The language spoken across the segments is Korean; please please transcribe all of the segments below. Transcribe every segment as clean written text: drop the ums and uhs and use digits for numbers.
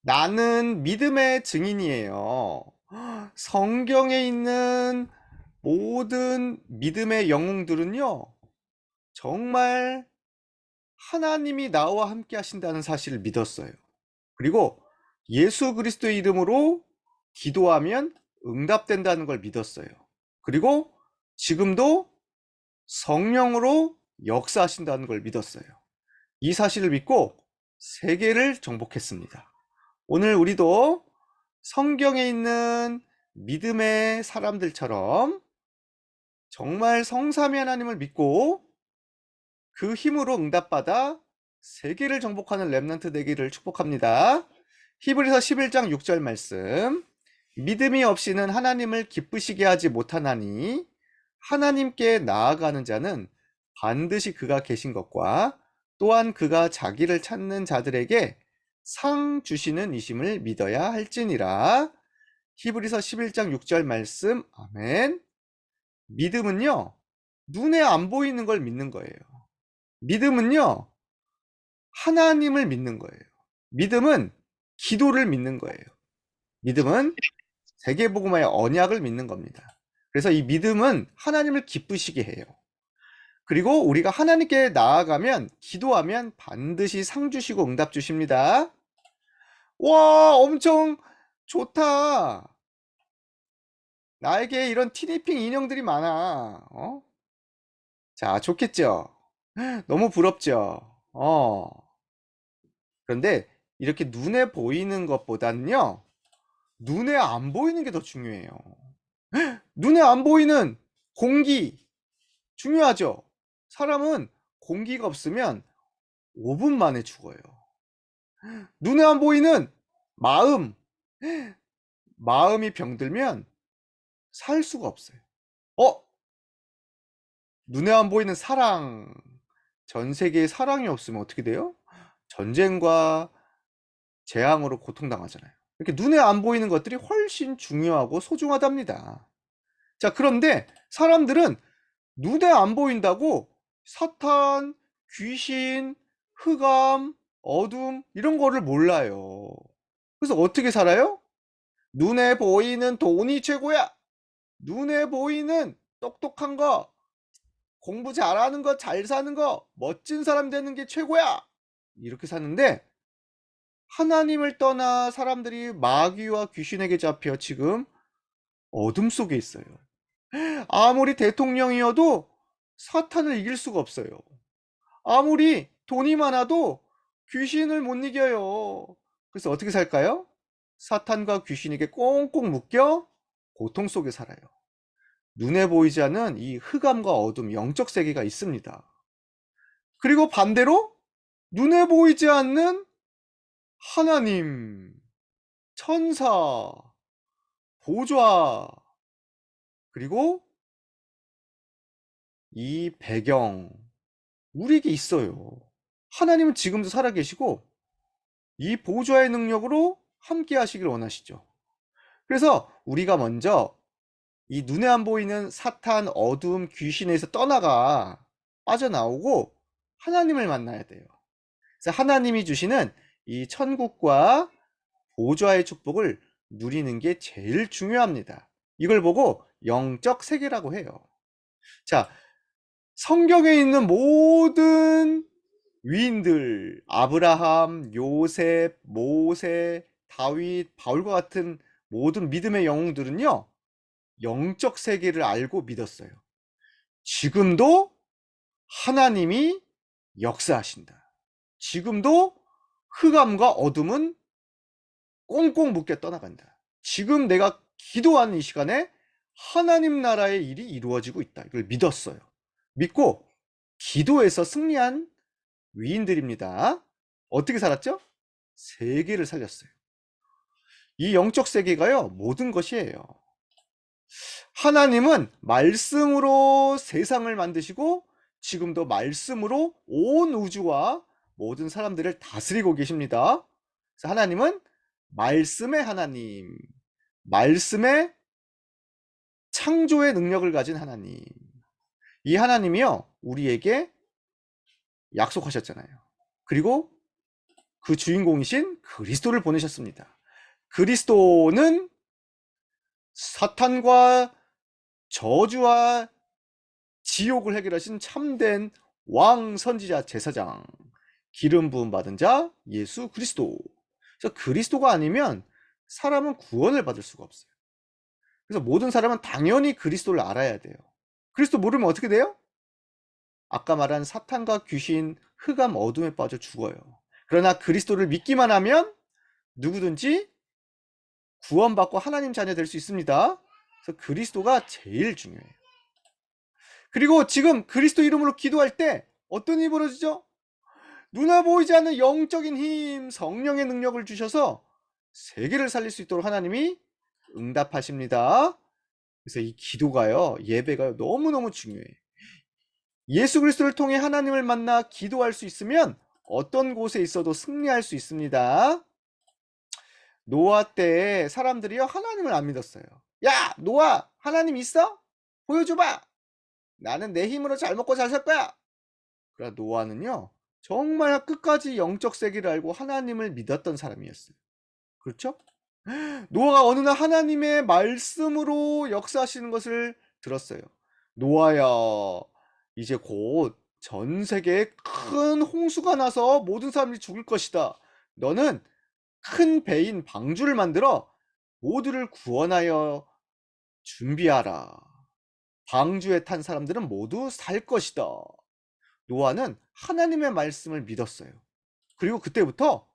나는 믿음의 증인이에요. 성경에 있는 모든 믿음의 영웅들은요, 정말 하나님이 나와 함께 하신다는 사실을 믿었어요. 그리고 예수 그리스도의 이름으로 기도하면 응답된다는 걸 믿었어요. 그리고 지금도 성령으로 역사하신다는 걸 믿었어요. 이 사실을 믿고 세계를 정복했습니다. 오늘 우리도 성경에 있는 믿음의 사람들처럼 정말 성삼위 하나님을 믿고 그 힘으로 응답받아 세계를 정복하는 렘넌트 되기를 축복합니다. 히브리서 11장 6절 말씀. 믿음이 없이는 하나님을 기쁘시게 하지 못하나니 하나님께 나아가는 자는 반드시 그가 계신 것과 또한 그가 자기를 찾는 자들에게 상 주시는 이심을 믿어야 할지니라. 히브리서 11장 6절 말씀. 아멘. 믿음은요, 눈에 안 보이는 걸 믿는 거예요. 믿음은요, 하나님을 믿는 거예요. 믿음은 기도를 믿는 거예요. 믿음은 세계복음화의 언약을 믿는 겁니다. 그래서 이 믿음은 하나님을 기쁘시게 해요. 그리고 우리가 하나님께 나아가면, 기도하면 반드시 상 주시고 응답 주십니다. 와, 엄청 좋다. 나에게 이런 티니핑 인형들이 많아. 자, 좋겠죠? 너무 부럽죠? 그런데 이렇게 눈에 보이는 것보다는요, 눈에 안 보이는 게 더 중요해요. 눈에 안 보이는 공기, 중요하죠? 사람은 공기가 없으면 5분 만에 죽어요. 눈에 안 보이는 마음, 마음이 병들면 살 수가 없어요. 어? 눈에 안 보이는 사랑, 전 세계에 사랑이 없으면 어떻게 돼요? 전쟁과 재앙으로 고통당하잖아요. 이렇게 눈에 안 보이는 것들이 훨씬 중요하고 소중하답니다. 자, 그런데 사람들은 눈에 안 보인다고 사탄, 귀신, 흑암, 어둠 이런 거를 몰라요. 그래서 어떻게 살아요? 눈에 보이는 돈이 최고야. 눈에 보이는 똑똑한 거, 공부 잘하는 거, 잘 사는 거, 멋진 사람 되는 게 최고야. 이렇게 사는데 하나님을 떠나 사람들이 마귀와 귀신에게 잡혀 지금 어둠 속에 있어요. 아무리 대통령이어도 사탄을 이길 수가 없어요. 아무리 돈이 많아도 귀신을 못 이겨요. 그래서 어떻게 살까요? 사탄과 귀신에게 꽁꽁 묶여 고통 속에 살아요. 눈에 보이지 않는 이 흑암과 어둠, 영적 세계가 있습니다. 그리고 반대로 눈에 보이지 않는 하나님, 천사, 보좌, 그리고 이 배경, 우리에게 있어요. 하나님은 지금도 살아계시고 이 보좌의 능력으로 함께 하시길 원하시죠. 그래서 우리가 먼저 이 눈에 안 보이는 사탄, 어둠, 귀신에서 떠나가 빠져나오고 하나님을 만나야 돼요. 그래서 하나님이 주시는 이 천국과 보좌의 축복을 누리는 게 제일 중요합니다. 이걸 보고 영적 세계라고 해요. 자, 성경에 있는 모든 위인들, 아브라함, 요셉, 모세, 다윗, 바울과 같은 모든 믿음의 영웅들은요, 영적 세계를 알고 믿었어요. 지금도 하나님이 역사하신다. 지금도 흑암과 어둠은 꽁꽁 묶여 떠나간다. 지금 내가 기도하는 이 시간에 하나님 나라의 일이 이루어지고 있다. 이걸 믿었어요. 믿고 기도에서 승리한 위인들입니다. 어떻게 살았죠? 세계를 살렸어요. 이 영적 세계가요, 모든 것이에요. 하나님은 말씀으로 세상을 만드시고 지금도 말씀으로 온 우주와 모든 사람들을 다스리고 계십니다. 그래서 하나님은 말씀의 하나님, 말씀의 창조의 능력을 가진 하나님. 이 하나님이요, 우리에게 약속하셨잖아요. 그리고 그 주인공이신 그리스도를 보내셨습니다. 그리스도는 사탄과 저주와 지옥을 해결하신 참된 왕, 선지자, 제사장, 기름 부음 받은 자 예수 그리스도. 그래서 그리스도가 아니면 사람은 구원을 받을 수가 없어요. 그래서 모든 사람은 당연히 그리스도를 알아야 돼요. 그리스도 모르면 어떻게 돼요? 아까 말한 사탄과 귀신, 흑암, 어둠에 빠져 죽어요. 그러나 그리스도를 믿기만 하면 누구든지 구원받고 하나님 자녀 될 수 있습니다. 그래서 그리스도가 제일 중요해요. 그리고 지금 그리스도 이름으로 기도할 때 어떤 일이 벌어지죠? 눈에 보이지 않는 영적인 힘, 성령의 능력을 주셔서 세계를 살릴 수 있도록 하나님이 응답하십니다. 그래서 이 기도가요, 예배가요, 너무너무 중요해요. 예수 그리스도를 통해 하나님을 만나 기도할 수 있으면 어떤 곳에 있어도 승리할 수 있습니다. 노아 때 사람들이요, 하나님을 안 믿었어요. 야, 노아, 하나님 있어? 보여줘봐. 나는 내 힘으로 잘 먹고 잘 살 거야. 그러나 노아는요, 정말 끝까지 영적 세계를 알고 하나님을 믿었던 사람이었어요. 그렇죠? 노아가 어느 날 하나님의 말씀으로 역사하시는 것을 들었어요. 노아야, 이제 곧 전 세계에 큰 홍수가 나서 모든 사람들이 죽을 것이다. 너는 큰 배인 방주를 만들어 모두를 구원하여 준비하라. 방주에 탄 사람들은 모두 살 것이다. 노아는 하나님의 말씀을 믿었어요. 그리고 그때부터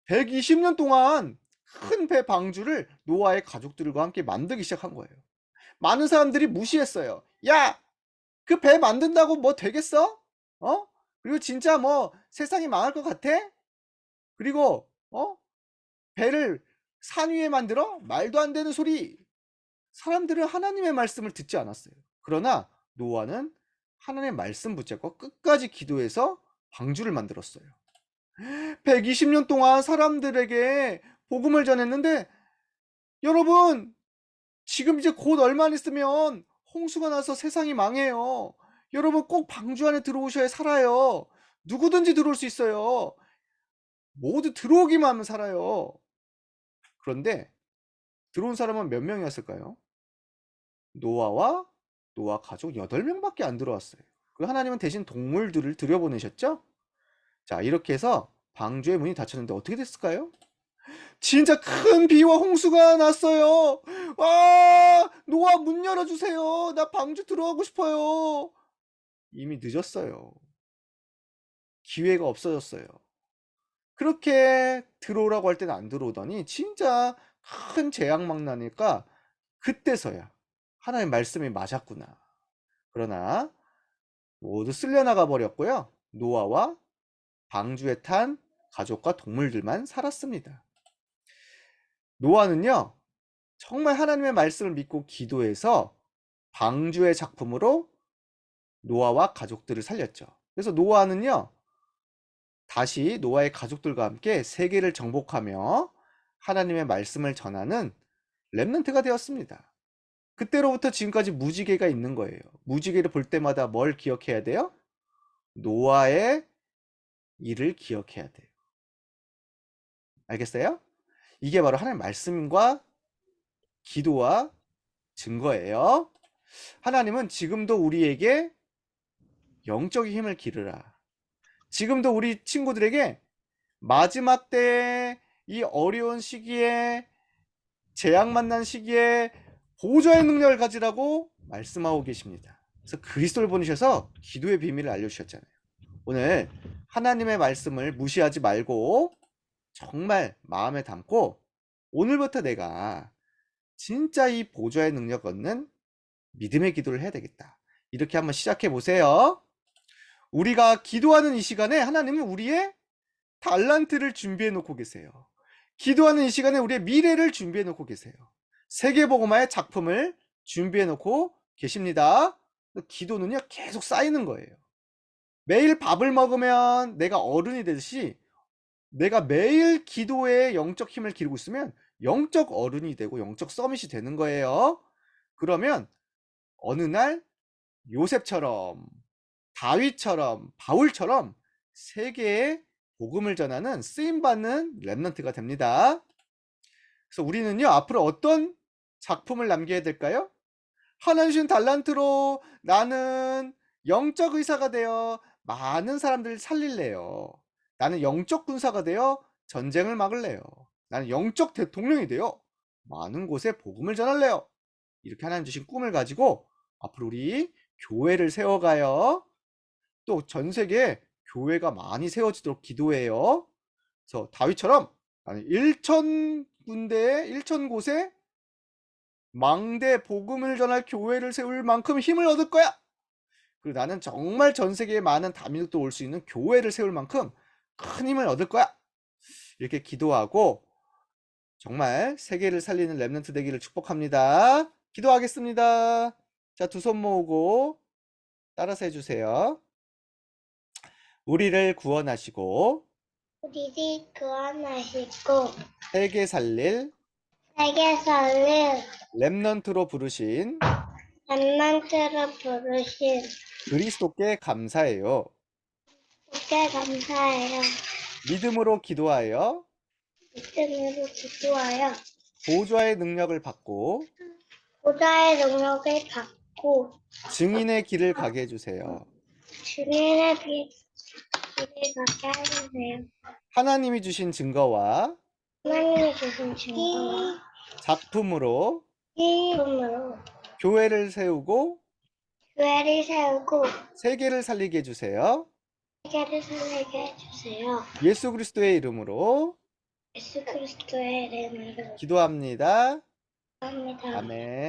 120년 동안 큰 배 방주를 노아의 가족들과 함께 만들기 시작한 거예요. 많은 사람들이 무시했어요. 야, 그 배 만든다고 뭐 되겠어? 어? 그리고 진짜 뭐 세상이 망할 것 같아? 그리고 배를 산 위에 만들어? 말도 안 되는 소리. 사람들은 하나님의 말씀을 듣지 않았어요. 그러나 노아는 하나님의 말씀 붙잡고 끝까지 기도해서 방주를 만들었어요. 120년 동안 사람들에게 복음을 전했는데, 여러분, 지금 이제 곧 얼마 안 있으면 홍수가 나서 세상이 망해요. 여러분 꼭 방주 안에 들어오셔야 살아요. 누구든지 들어올 수 있어요. 모두 들어오기만 하면 살아요. 그런데 들어온 사람은 몇 명이었을까요? 노아와 노아 가족 8명밖에 안 들어왔어요. 그 하나님은 대신 동물들을 들여보내셨죠? 자, 이렇게 해서 방주의 문이 닫혔는데 어떻게 됐을까요? 진짜 큰 비와 홍수가 났어요. 아, 노아 문 열어주세요. 나 방주 들어가고 싶어요. 이미 늦었어요. 기회가 없어졌어요. 그렇게 들어오라고 할 때는 안 들어오더니 진짜 큰 재앙막 나니까 그때서야 하나님의 말씀이 맞았구나. 그러나 모두 쓸려나가 버렸고요. 노아와 방주에 탄 가족과 동물들만 살았습니다. 노아는요, 정말 하나님의 말씀을 믿고 기도해서 방주의 작품으로 노아와 가족들을 살렸죠. 그래서 노아는요, 다시 노아의 가족들과 함께 세계를 정복하며 하나님의 말씀을 전하는 렘넌트가 되었습니다. 그때로부터 지금까지 무지개가 있는 거예요. 무지개를 볼 때마다 뭘 기억해야 돼요? 노아의 일을 기억해야 돼요. 알겠어요? 이게 바로 하나님의 말씀과 기도와 증거예요. 하나님은 지금도 우리에게 영적인 힘을 기르라. 지금도 우리 친구들에게 마지막 때에 이 어려운 시기에 재앙 만난 시기에 보좌의 능력을 가지라고 말씀하고 계십니다. 그래서 그리스도를 보내셔서 기도의 비밀을 알려주셨잖아요. 오늘 하나님의 말씀을 무시하지 말고 정말 마음에 담고 오늘부터 내가 진짜 이 보좌의 능력 얻는 믿음의 기도를 해야 되겠다. 이렇게 한번 시작해 보세요. 우리가 기도하는 이 시간에 하나님은 우리의 달란트를 준비해 놓고 계세요. 기도하는 이 시간에 우리의 미래를 준비해 놓고 계세요. 세계복음화의 작품을 준비해 놓고 계십니다. 기도는요, 계속 쌓이는 거예요. 매일 밥을 먹으면 내가 어른이 되듯이 내가 매일 기도에 영적 힘을 기르고 있으면 영적 어른이 되고 영적 서밋이 되는 거예요. 그러면 어느 날 요셉처럼, 다윗처럼, 바울처럼 세계에 복음을 전하는 쓰임받는 렘넌트가 됩니다. 그래서 우리는요, 앞으로 어떤 작품을 남겨야 될까요? 하나님 주신 달란트로 나는 영적 의사가 되어 많은 사람들을 살릴래요. 나는 영적 군사가 되어 전쟁을 막을래요. 나는 영적 대통령이 되어 많은 곳에 복음을 전할래요. 이렇게 하나님 주신 꿈을 가지고 앞으로 우리 교회를 세워가요. 또 전 세계에 교회가 많이 세워지도록 기도해요. 그래서 다윗처럼 나는 1,000군데에 1,000곳에 망대 복음을 전할 교회를 세울 만큼 힘을 얻을 거야. 그리고 나는 정말 전 세계에 많은 다민족도 올 수 있는 교회를 세울 만큼 큰 힘을 얻을 거야. 이렇게 기도하고 정말 세계를 살리는 렘넌트 되기를 축복합니다. 기도하겠습니다. 자, 두 손 모으고 따라서 해주세요. 우리를 구원하시고 우리를 구원하시고 세계 살릴 세계사를 렘넌트로 부르신 렘넌트로 부르신 그리스도께 감사해요. 주께 감사해요. 믿음으로 기도하여 믿음으로 기도하여 보좌의 능력을 받고 보좌의 능력을 받고 증인의 길을 가게 해주세요. 주님의 길을 가게 해주세요. 하나님이 주신 증거와 하나님이 주신 증거와 작품으로 힘으로 교회를 세우고 교회를 세우고 세계를 살리게 해주세요. 세계를 살리게 해주세요. 예수 그리스도의 이름으로 예수 그리스도의 이름으로 기도합니다. 기도합니다. 아멘.